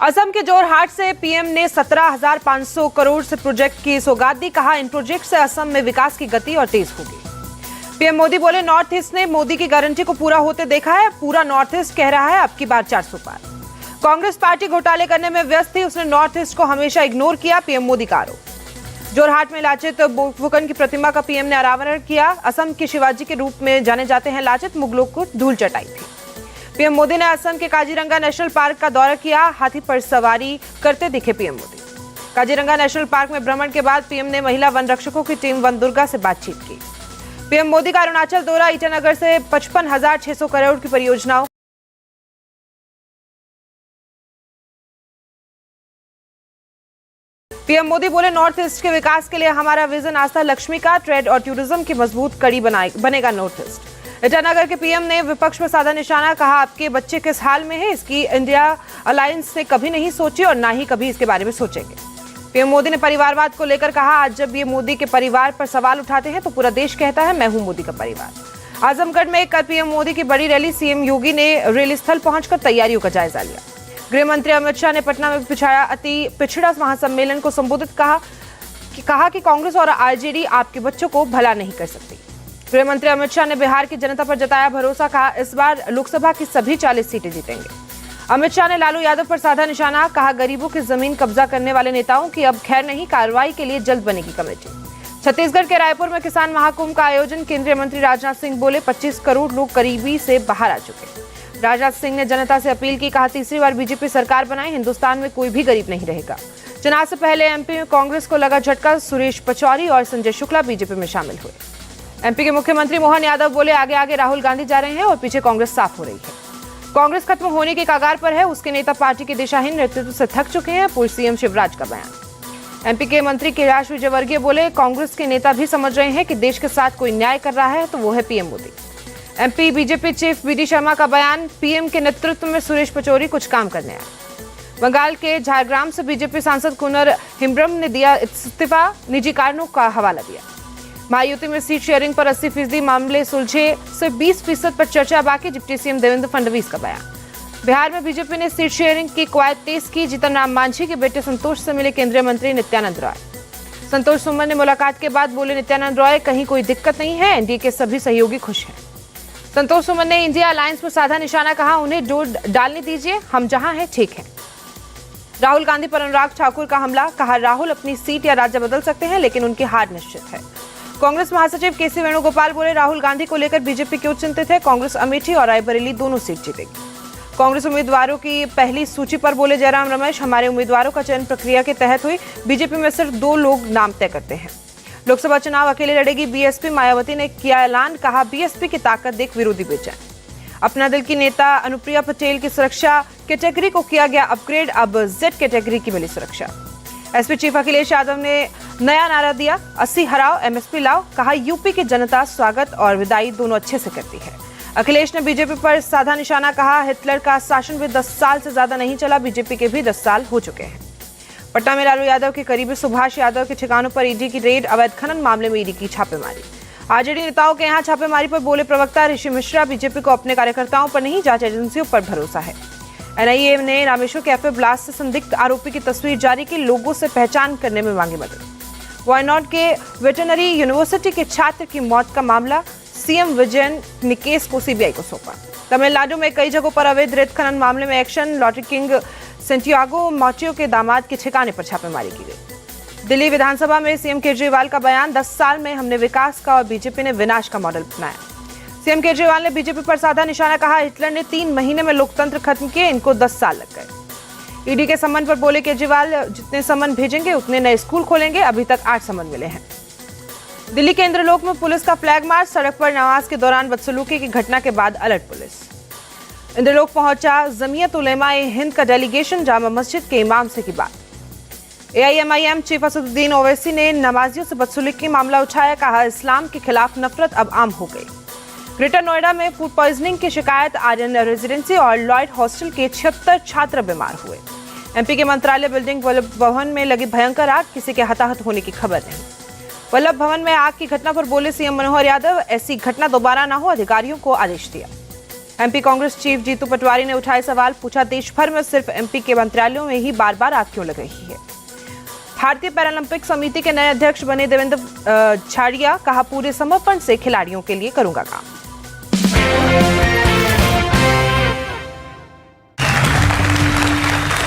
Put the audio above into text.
असम के जोरहाट से पीएम ने 17,500 करोड़ से प्रोजेक्ट की सौगात दी। कहा, इन प्रोजेक्ट से असम में विकास की गति और तेज होगी। पीएम मोदी बोले, नॉर्थ ईस्ट ने मोदी की गारंटी को पूरा होते देखा है। पूरा नॉर्थ ईस्ट कह रहा है अब की बार 400 पार। कांग्रेस पार्टी घोटाले करने में व्यस्त थी, उसने नॉर्थ ईस्ट को हमेशा इग्नोर किया, पीएम मोदी का आरोप। जोरहाट में लाचित बोरफुकन की प्रतिमा का पीएम ने अनावरण किया। असम के शिवाजी के रूप में जाने जाते हैं लाचित, मुगलों को धूल चटाई थी। पीएम मोदी ने असम के काजीरंगा नेशनल पार्क का दौरा किया, हाथी पर सवारी करते दिखे PM Modi. Kaziranga national park में भ्रमण के बाद पीएम ने महिला वन रक्षकों की टीम वन दुर्गा से बातचीत की। पीएम मोदी का अरुणाचल दौरा, ईटानगर से 55,600 करोड़ की परियोजनाओं। पीएम मोदी बोले, नॉर्थ ईस्ट के विकास के लिए हमारा विजन आस्था लक्ष्मी का, ट्रेड और टूरिज्म की मजबूत कड़ी बनेगा नॉर्थ ईस्ट। ईटानगर के पीएम ने विपक्ष पर साधा निशाना, कहा आपके बच्चे किस हाल में है इसकी इंडिया अलायंस ने कभी नहीं सोची और ना ही कभी इसके बारे में सोचेंगे। पीएम मोदी ने परिवारवाद को लेकर कहा, आज जब ये मोदी के परिवार पर सवाल उठाते हैं तो पूरा देश कहता है मैं हूं मोदी का परिवार। आजमगढ़ में कल पीएम मोदी की बड़ी रैली, सीएम योगी ने रैली स्थल पहुंचकर तैयारियों का जायजा लिया। गृह मंत्री अमित शाह ने पटना में बिछाया अति पिछड़ा महासम्मेलन को संबोधित, कहा कि कांग्रेस और आरजेडी आपके बच्चों को भला नहीं कर सकती। गृह मंत्री अमित शाह ने बिहार की जनता पर जताया भरोसा, कहा इस बार लोकसभा की सभी 40 सीटें जीतेंगे। अमित शाह ने लालू यादव पर साधा निशाना, कहा गरीबों की जमीन कब्जा करने वाले नेताओं की अब खैर नहीं, कार्रवाई के लिए जल्द बनेगी कमेटी। छत्तीसगढ़ के रायपुर में किसान महाकुंभ का आयोजन, केंद्रीय मंत्री राजनाथ सिंह बोले 25 करोड़ लोग गरीबी से बाहर आ चुके। राजनाथ सिंह ने जनता से अपील की, कहा तीसरी बार बीजेपी सरकार बनाए, हिंदुस्तान में कोई भी गरीब नहीं रहेगा। चुनाव से पहले एमपी में कांग्रेस को लगा झटका, सुरेश पचौरी और संजय शुक्ला बीजेपी में शामिल हुए। एमपी के मुख्यमंत्री मोहन यादव बोले, आगे आगे राहुल गांधी जा रहे हैं और पीछे कांग्रेस साफ हो रही है। कांग्रेस खत्म होने के कगार पर है, उसके नेता पार्टी के दिशाहीन नेतृत्व से थक चुके हैं, पूर्व सीएम शिवराज का बयान। एमपी के मंत्री कैलाश विजयवर्गीय बोले, कांग्रेस के नेता भी समझ रहे हैं कि देश के साथ कोई न्याय कर रहा है तो वो है PM Modi. MP BJP chief BD Sharma का बयान, पीएम के नेतृत्व में सुरेश पचौरी कुछ काम करने आए। बंगाल के झारग्राम से बीजेपी सांसद कुनर हिम्ब्रम ने दिया इस्तीफा, निजी कारणों का हवाला दिया। महायुति में सीट शेयरिंग पर 80% मामले सुलझे, सिर्फ 20% पर चर्चा बाकी, डिप्टी सीएम देवेंद्र फडणवीस का बयान। बिहार में बीजेपी ने सीट शेयरिंग की कवायद तेज की, जीतन राम मांझी के बेटे संतोष से मिले केंद्रीय मंत्री नित्यानंद राय। संतोष सुमन ने मुलाकात के बाद बोले, नित्यानंद राय कहीं कोई दिक्कत नहीं है, एनडीए के सभी सहयोगी खुश हैं। संतोष सुमन ने इंडिया अलायंस पर साधा निशाना, कहा उन्हें डोर डालने दीजिए, हम जहां हैं ठीक है। राहुल गांधी पर अनुराग ठाकुर का हमला, कहा राहुल अपनी सीट या राज्य बदल सकते हैं लेकिन उनकी हार निश्चित है। कांग्रेस महासचिव केसी वेणुगोपाल बोले, राहुल गांधी को लेकर बीजेपी क्यों चिंतित है, कांग्रेस अमेठी और रायबरेली दोनों सीट जीतेगी। कांग्रेस उम्मीदवारों की पहली सूची पर बोले जयराम रमेश, हमारे उम्मीदवारों का चयन प्रक्रिया के तहत हुई, बीजेपी में सिर्फ 2 लोग नाम तय करते हैं। लोकसभा चुनाव अकेले लड़ेगी बीएसपी, मायावती ने किया ऐलान, कहा बीएसपी की ताकत देख विरोधी बेचैन। अपना दल की नेता अनुप्रिया पटेल की सुरक्षा कैटेगरी को किया गया अपग्रेड, अब जेड कैटेगरी की मिली सुरक्षा। एसपी चीफ अखिलेश यादव ने नया नारा दिया, 80 हराओ एमएसपी लाओ, कहा यूपी की जनता स्वागत और विदाई दोनों अच्छे से करती है। अखिलेश ने बीजेपी पर साधा निशाना, कहा हिटलर का शासन भी 10 साल से ज्यादा नहीं चला, बीजेपी के भी 10 साल हो चुके हैं। पटना में लालू यादव के करीबी सुभाष यादव के ठिकानों पर ईडी की रेड, अवैध खनन मामले में ईडी की छापेमारी। आरजेडी नेताओं के यहां छापेमारी पर बोले प्रवक्ता ऋषि मिश्रा, बीजेपी को अपने कार्यकर्ताओं पर नहीं जांच एजेंसियों पर भरोसा है। एनआईए ने रामेश्वर कैफे ब्लास्ट से संदिग्ध आरोपी की तस्वीर जारी की, लोगों से पहचान करने में मांगी मदद। वायनाड के वेटरनरी यूनिवर्सिटी के छात्र की मौत का मामला, सीएम विजयन ने केस को सीबीआई को सौंपा। तमिलनाडु में कई जगहों पर अवैध रेत खनन मामले में एक्शन, लॉटरी किंग सेंटियागो मार्टियो के दामाद के ठिकाने पर छापेमारी की गई। दिल्ली विधानसभा में सीएम केजरीवाल का बयान, 10 साल में हमने विकास का और बीजेपी ने विनाश का मॉडल अपनाया। सीएम केजरीवाल ने बीजेपी पर साधा निशाना, कहा हिटलर ने 3 महीने में लोकतंत्र खत्म किए, इनको 10 साल लग गए। ईडी के सम्मन पर बोले केजरीवाल, जितने सम्मन भेजेंगे उतने नए स्कूल खोलेंगे, अभी तक 8 सम्मन मिले हैं। दिल्ली के इंद्रलोक में पुलिस का फ्लैग मार्च, सड़क पर नमाज के दौरान बदसलूकी की घटना के बाद अलर्ट पुलिस। इंद्रलोक पहुंचा जमीयत उलेमा-ए हिंद का डेलीगेशन, जामा मस्जिद के इमाम से की बात। एआईएमआईएम चीफ असदुद्दीन ओवैसी ने नमाजियों से बदसलूकी मामला उठाया, कहा इस्लाम के खिलाफ नफरत अब आम हो गई। ग्रेटर नोएडा में फूड पॉइजनिंग की शिकायत, आर्यन रेजिडेंसी और लॉयड हॉस्टल के 76 छात्र बीमार हुए। एमपी के मंत्रालय बिल्डिंग वल्लभ भवन में लगी भयंकर आग, किसी के हताहत होने की खबर नहीं। वल्लभ भवन में आग की घटना पर बोले सीएम मनोहर यादव, ऐसी घटना दोबारा न हो, अधिकारियों को आदेश दिया। एमपी कांग्रेस चीफ जीतू पटवारी ने उठाए सवाल, पूछा देश भर में सिर्फ एमपी के मंत्रालयों में ही बार बार आग क्यों लग रही है। भारतीय पैरालंपिक समिति के नए अध्यक्ष बने देवेंद्र झाड़िया, कहा पूरे समर्पण से खिलाड़ियों के लिए करूंगा काम।